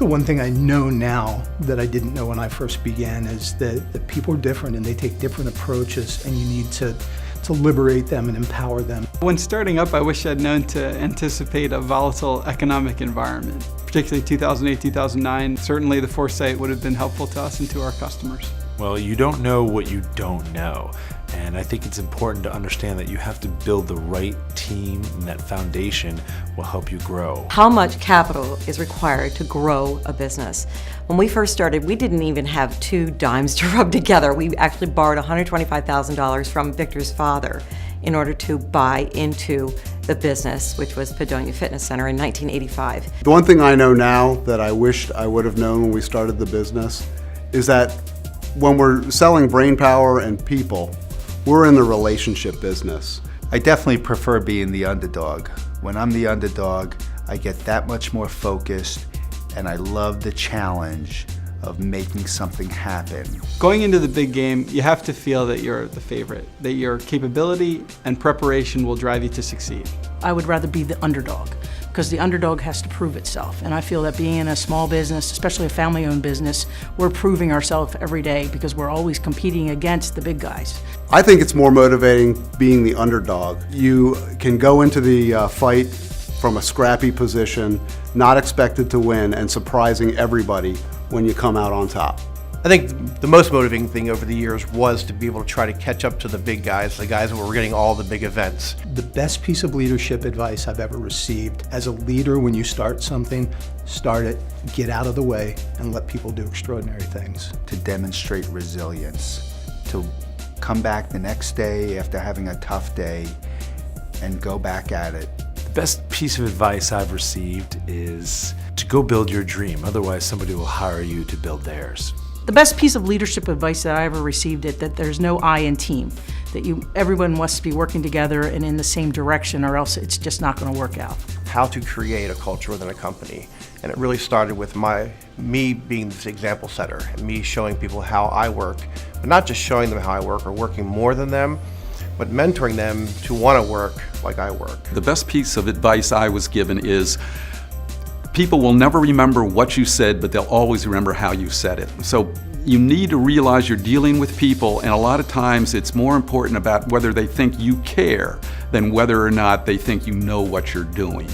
the one thing I know now that I didn't know when I first began is that people are different and they take different approaches, and you need to liberate them and empower them. When starting up, I wish I'd known to anticipate a volatile economic environment, particularly 2008, 2009. Certainly the foresight would have been helpful to us and to our customers. Well, you don't know what you don't know. And I think it's important to understand that you have to build the right team, and that foundation will help you grow. How much capital is required to grow a business? When we first started, we didn't even have 2 dimes to rub together. We actually borrowed $125,000 from Victor's father in order to buy into the business, which was Padonia Fitness Center in 1985. The one thing I know now that I wished I would have known when we started the business is that when we're selling brain power and people, we're in the relationship business. I definitely prefer being the underdog. When I'm the underdog, I get that much more focused, and I love the challenge of making something happen. Going into the big game, you have to feel that you're the favorite, that your capability and preparation will drive you to succeed. I would rather be the underdog, because the underdog has to prove itself. And I feel that being in a small business, especially a family-owned business, we're proving ourselves every day because we're always competing against the big guys. I think it's more motivating being the underdog. You can go into the fight from a scrappy position, not expected to win, and surprising everybody when you come out on top. I think the most motivating thing over the years was to be able to try to catch up to the big guys, the guys that were getting all the big events. The best piece of leadership advice I've ever received: as a leader, when you start something, start it, get out of the way, and let people do extraordinary things. To demonstrate resilience, to come back the next day after having a tough day and go back at it. The best piece of advice I've received is to go build your dream. Otherwise, somebody will hire you to build theirs. The best piece of leadership advice that I ever received is that there's no I in team, that everyone must be working together and in the same direction, or else it's just not going to work out. How to create a culture within a company. And it really started with me being this example setter, and me showing people how I work, but not just showing them how I work or working more than them, but mentoring them to want to work like I work. The best piece of advice I was given is, people will never remember what you said, but they'll always remember how you said it. So you need to realize you're dealing with people, and a lot of times it's more important about whether they think you care than whether or not they think you know what you're doing.